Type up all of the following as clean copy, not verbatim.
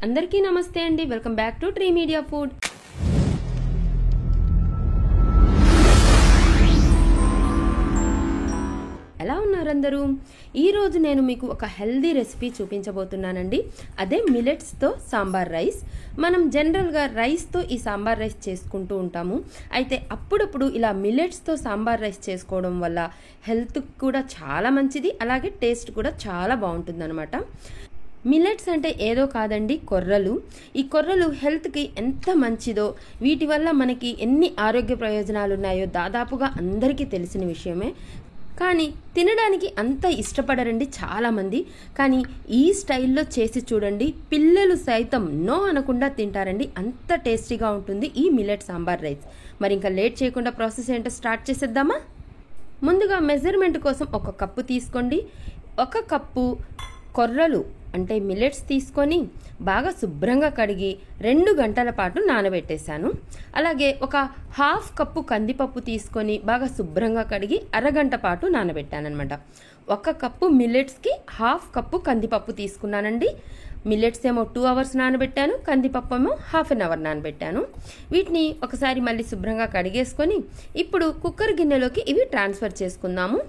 అందరికీ నమస్తే అండి. Welcome back to tree media food. ఎలా ఉన్నారు అందరూ? ఈరోజు నేను మీకు ఒక హెల్దీ రెసిపీ చూపించబోతున్నానండి. అదే మిల్లెట్స్తో సాంబార్ రైస్. మనం జనరల్గా రైస్తో ఈ సాంబార్ రైస్ చేసుకుంటూ ఉంటాము. అయితే అప్పుడప్పుడు ఇలా మిల్లెట్స్తో సాంబార్ రైస్ చేసుకోవడం వల్ల హెల్త్ కూడా చాలా మంచిది, అలాగే టేస్ట్ కూడా చాలా బాగుంటుందన్నమాట. మిల్లెట్స్ అంటే ఏదో కాదండి, కొర్రలు. ఈ కొర్రలు హెల్త్కి ఎంత మంచిదో, వీటి వల్ల మనకి ఎన్ని ఆరోగ్య ప్రయోజనాలు ఉన్నాయో దాదాపుగా అందరికీ తెలిసిన విషయమే. కానీ తినడానికి అంత ఇష్టపడరండి చాలామంది. కానీ ఈ స్టైల్లో చేసి చూడండి, పిల్లలు సైతం నో అనకుండా తింటారండి. అంత టేస్టీగా ఉంటుంది ఈ మిల్లెట్ సాంబార్ రైస్. మరి ఇంకా లేట్ చేయకుండా ప్రాసెస్ ఏంటో స్టార్ట్ చేసేద్దామా? ముందుగా మెజర్మెంట్ కోసం ఒక కప్పు తీసుకోండి. ఒక కప్పు కొర్రలు అంటే మిల్లెట్స్ తీసుకొని బాగా శుభ్రంగా కడిగి 2 గంటల పాటు నానబెట్టేశాను. అలాగే ఒక హాఫ్ కప్పు కందిపప్పు తీసుకొని బాగా శుభ్రంగా కడిగి అరగంట పాటు నానబెట్టానమాట. 1 కప్పు మిల్లెట్స్కి హాఫ్ కప్పు కందిపప్పు తీసుకున్నానండి. మిల్లెట్స్ ఏమో 2 అవర్స్ నానబెట్టాను, కందిపప్పు ఏమో హాఫ్ అన్ అవర్ నానబెట్టాను. వీటిని ఒకసారి మళ్ళీ శుభ్రంగా కడిగేసుకొని ఇప్పుడు కుక్కర్ గిన్నెలోకి ఇవి ట్రాన్స్ఫర్ చేసుకుందాము.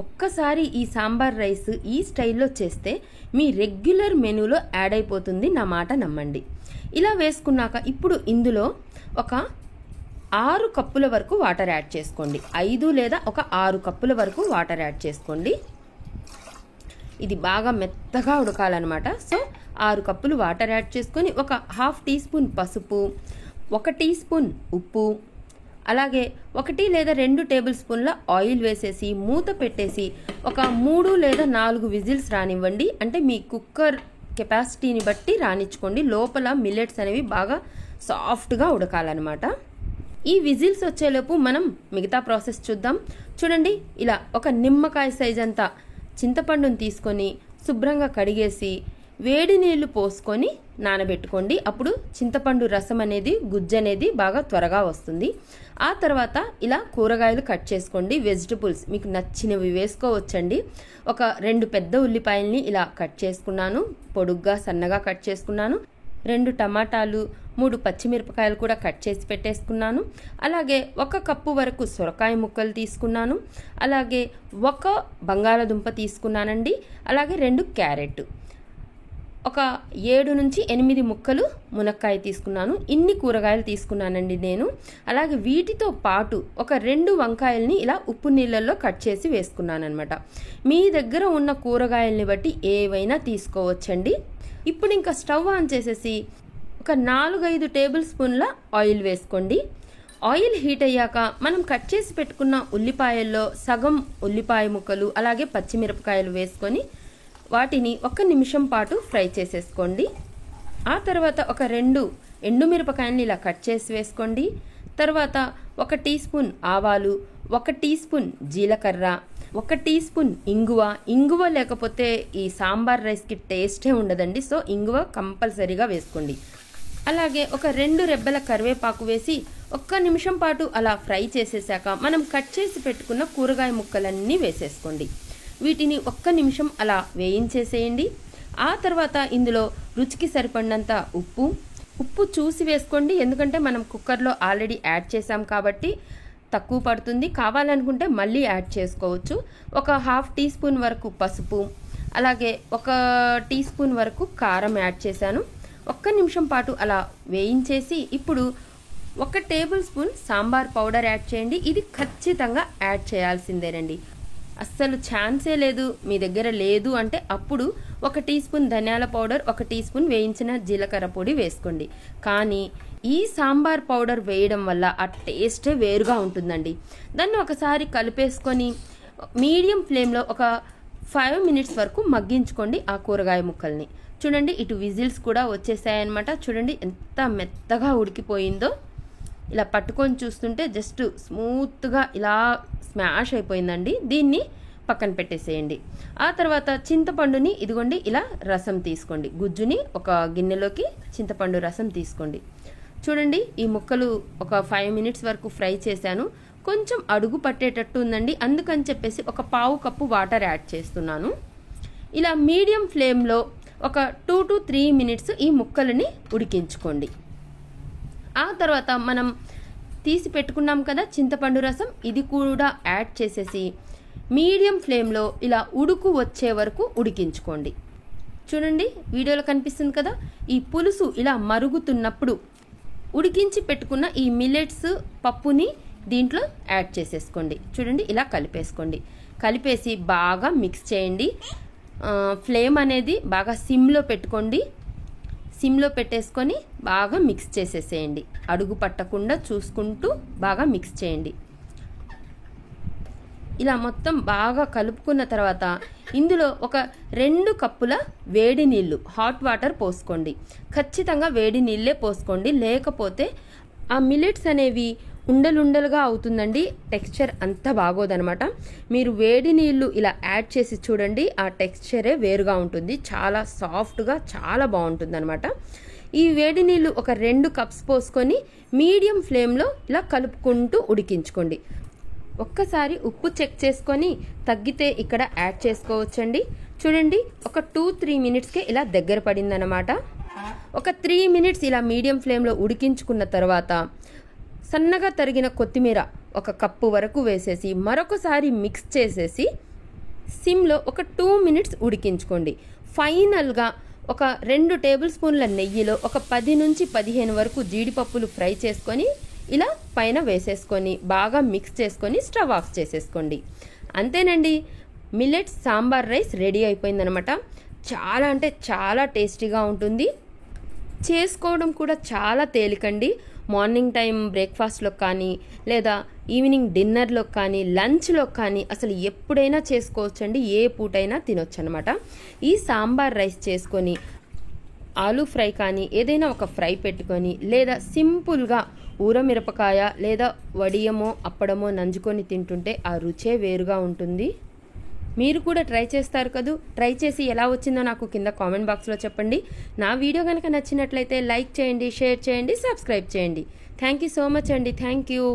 ఒక్కసారి ఈ సాంబార్ రైస్ ఈ స్టైల్లో చేస్తే మీ రెగ్యులర్ మెనూలో యాడ్ అయిపోతుంది, నా మాట నమ్మండి. ఇలా వేసుకున్నాక ఇప్పుడు ఇందులో ఒక 6 కప్పుల వరకు వాటర్ యాడ్ చేసుకోండి. 5 లేదా ఒక 6 కప్పుల వరకు వాటర్ యాడ్ చేసుకోండి. ఇది బాగా మెత్తగా ఉడకాలన్నమాట. సో 6 కప్పులు వాటర్ యాడ్ చేసుకొని ఒక హాఫ్ టీ స్పూన్ పసుపు, 1 టీ స్పూన్ ఉప్పు, అలాగే 1 లేదా 2 టేబుల్ స్పూన్ల ఆయిల్ వేసేసి మూత పెట్టేసి ఒక 3 లేదా 4 విజిల్స్ రానివ్వండి. అంటే మీ కుక్కర్ కెపాసిటీని బట్టి రానిచ్చుకోండి. లోపల మిల్లెట్స్ అనేవి బాగా సాఫ్ట్గా ఉడకాలన్నమాట. ఈ విజిల్స్ వచ్చేలోపు మనం మిగతా ప్రాసెస్ చూద్దాం. చూడండి, ఇలా ఒక నిమ్మకాయ సైజ్ అంతా చింతపండుని తీసుకొని శుభ్రంగా కడిగేసి వేడి నీళ్లు పోసుకొని నానబెట్టుకోండి. అప్పుడు చింతపండు రసం అనేది, గుజ్జు అనేది బాగా త్వరగా వస్తుంది. ఆ తర్వాత ఇలా కూరగాయలు కట్ చేసుకోండి. వెజిటబుల్స్ మీకు నచ్చినవి వేసుకోవచ్చండి. ఒక 2 పెద్ద ఉల్లిపాయల్ని ఇలా కట్ చేసుకున్నాను, పొడుగ్గా సన్నగా కట్ చేసుకున్నాను. 2 టమాటాలు, 3 పచ్చిమిరపకాయలు కూడా కట్ చేసి పెట్టేసుకున్నాను. అలాగే 1 కప్పు వరకు సొరకాయ ముక్కలు తీసుకున్నాను. అలాగే 1 బంగాళదుంప తీసుకున్నానండి. అలాగే 2 క్యారెట్, ఒక 7 నుంచి 8 ముక్కలు మునక్కాయ తీసుకున్నాను. ఇన్ని కూరగాయలు తీసుకున్నానండి నేను. అలాగే వీటితో పాటు ఒక 2 వంకాయల్ని ఇలా ఉప్పు నీళ్ళల్లో కట్ చేసి వేసుకున్నాను అనమాట. మీ దగ్గర ఉన్న కూరగాయల్ని బట్టి ఏవైనా తీసుకోవచ్చండి. ఇప్పుడు ఇంకా స్టవ్ ఆన్ చేసేసి ఒక 4-5 టేబుల్ స్పూన్ల ఆయిల్ వేసుకోండి. ఆయిల్ హీట్ అయ్యాక మనం కట్ చేసి పెట్టుకున్న ఉల్లిపాయల్లో సగం ఉల్లిపాయ ముక్కలు అలాగే పచ్చిమిరపకాయలు వేసుకొని వాటిని 1 నిమిషం పాటు ఫ్రై చేసేసుకోండి. ఆ తర్వాత ఒక 2 ఎండుమిరపకాయలని ఇలా కట్ చేసి వేసుకోండి. తర్వాత 1 టీ స్పూన్ ఆవాలు, 1 టీ స్పూన్ జీలకర్ర, 1 టీ స్పూన్ ఇంగువ లేకపోతే ఈ సాంబార్ రైస్కి టేస్టే ఉండదండి. సో ఇంగువ కంపల్సరీగా వేసుకోండి. అలాగే ఒక 2 రెబ్బల కరివేపాకు వేసి 1 నిమిషం పాటు అలా ఫ్రై చేసేసాక మనం కట్ చేసి పెట్టుకున్న కూరగాయ ముక్కలన్నీ వేసేసుకోండి. వీటిని 1 నిమిషం అలా వేయించేసేయండి. ఆ తర్వాత ఇందులో రుచికి సరిపడినంత ఉప్పు చూసి వేసుకోండి. ఎందుకంటే మనం కుక్కర్లో ఆల్రెడీ యాడ్ చేసాం కాబట్టి తక్కువ పడుతుంది. కావాలనుకుంటే మళ్ళీ యాడ్ చేసుకోవచ్చు. ఒక హాఫ్ టీ స్పూన్ వరకు పసుపు, అలాగే 1 టీ స్పూన్ వరకు కారం యాడ్ చేశాను. 1 నిమిషం పాటు అలా వేయించేసి ఇప్పుడు 1 table spoon sambar powder add చేయండి. ఇది ఖచ్చితంగా యాడ్ చేయాల్సిందేనండి. అస్సలు ఛాన్సే లేదు. మీ దగ్గర లేదు అంటే అప్పుడు 1 టీ స్పూన్ ధనియాల పౌడర్, 1 టీ స్పూన్ వేయించిన జీలకర్ర పొడి వేసుకోండి. కానీ ఈ సాంబార్ పౌడర్ వేయడం వల్ల ఆ టేస్టే వేరుగా ఉంటుందండి. దాన్ని ఒకసారి కలిపేసుకొని మీడియం ఫ్లేమ్లో ఒక 5 మినిట్స్ వరకు మగ్గించుకోండి ఆ కూరగాయ ముక్కల్ని. చూడండి, ఇటు విజిల్స్ కూడా వచ్చేసాయన్నమాట. చూడండి ఎంత మెత్తగా ఉడికిపోయిందో. ఇలా పట్టుకొని చూస్తుంటే జస్ట్ స్మూత్గా ఇలా స్మాష్ అయిపోయిందండి. దీన్ని పక్కన పెట్టేసేయండి. ఆ తర్వాత చింతపండుని ఇదిగోండి ఇలా రసం తీసుకోండి. గుజ్జుని ఒక గిన్నెలోకి చింతపండు రసం తీసుకోండి. చూడండి, ఈ ముక్కలు ఒక 5 మినిట్స్ వరకు ఫ్రై చేశాను. కొంచెం అడుగు పట్టేటట్టు ఉందండి. అందుకని చెప్పేసి ఒక 1/2 కప్పు వాటర్ యాడ్ చేస్తున్నాను. ఇలా మీడియం ఫ్లేమ్లో ఒక 2 to 3 minutes ఈ ముక్కలని ఉడికించుకోండి. ఆ తర్వాత మనం తీసి పెట్టుకున్నాం కదా చింతపండు రసం, ఇది కూడా యాడ్ చేసేసి మీడియం ఫ్లేమ్లో ఇలా ఉడుకు వచ్చే వరకు ఉడికించుకోండి. చూడండి వీడియోలో కనిపిస్తుంది కదా, ఈ పులుసు ఇలా మరుగుతున్నప్పుడు ఉడికించి పెట్టుకున్న ఈ మిల్లెట్స్ పప్పుని దీంట్లో యాడ్ చేసేసుకోండి. చూడండి ఇలా కలిపేసుకోండి. కలిపేసి బాగా మిక్స్ చేయండి. ఫ్లేమ్ అనేది బాగా సిమ్లో పెట్టుకోండి. సిమ్లో పెట్టేసుకొని బాగా మిక్స్ చేసేసేయండి. అడుగు పట్టకుండా చూసుకుంటూ బాగా మిక్స్ చేయండి. ఇలా మొత్తం బాగా కలుపుకున్న తర్వాత ఇందులో ఒక 2 కప్పుల వేడి నీళ్ళు, హాట్ వాటర్ పోసుకోండి. ఖచ్చితంగా వేడి నీళ్ళే పోసుకోండి, లేకపోతే ఆ మిల్లెట్స్ అనేవి ఉండలుండలుగా అవుతుందండి, టెక్స్చర్ అంత బాగోదనమాట. మీరు వేడి నీళ్ళు ఇలా యాడ్ చేసి చూడండి, ఆ టెక్స్చరే వేరుగా ఉంటుంది, చాలా సాఫ్ట్గా చాలా బాగుంటుంది అనమాట. ఈ వేడి నీళ్ళు ఒక 2 కప్స్ పోసుకొని మీడియం ఫ్లేమ్లో ఇలా కలుపుకుంటూ ఉడికించుకోండి. ఒక్కసారి ఉప్పు చెక్ చేసుకొని తగ్గితే ఇక్కడ యాడ్ చేసుకోవచ్చండి. చూడండి ఒక 2-3 minutesకే ఇలా దగ్గర పడిందనమాట. ఒక 3 minutes ఇలా మీడియం ఫ్లేమ్లో ఉడికించుకున్న తర్వాత సన్నగా తరిగిన కొత్తిమీర 1 కప్పు వరకు వేసేసి మరొకసారి మిక్స్ చేసేసి సిమ్లో ఒక 2 minutes ఉడికించుకోండి. ఫైనల్గా ఒక 2 టేబుల్ స్పూన్ల నెయ్యిలో ఒక 10 నుంచి 15 వరకు జీడిపప్పులు ఫ్రై చేసుకొని ఇలా పైన వేసేసుకొని బాగా మిక్స్ చేసుకొని స్టవ్ ఆఫ్ చేసేసుకోండి. అంతేనండి, మిల్లెట్స్ సాంబార్ రైస్ రెడీ అయిపోయిందనమాట. చాలా అంటే చాలా టేస్టీగా ఉంటుంది, చేసుకోవడం కూడా చాలా తేలికండి. మార్నింగ్ టైం బ్రేక్ఫాస్ట్లో కానీ, లేదా ఈవినింగ్ డిన్నర్లో కానీ, లంచ్లో కానీ అసలు ఎప్పుడైనా చేసుకోవచ్చండి, ఏ పూటైనా తినొచ్చు అనమాట. ఈ సాంబార్ రైస్ చేసుకొని ఆలూ ఫ్రై కానీ ఏదైనా ఒక ఫ్రై పెట్టుకొని, లేదా సింపుల్గా ఊరమిరపకాయ లేదా వడియమో అప్పడమో నంజుకొని తింటుంటే ఆ రుచే వేరుగా ఉంటుంది. మీరు కూడా ట్రై చేస్తారు కదూ. ట్రై చేసి ఎలా వచ్చిందో నాకు కింద కామెంట్ బాక్స్లో చెప్పండి. నా వీడియో కనుక నచ్చినట్లయితే లైక్ చేయండి, షేర్ చేయండి, సబ్స్క్రైబ్ చేయండి. థ్యాంక్ యూ సో మచ్ అండి. Thank you.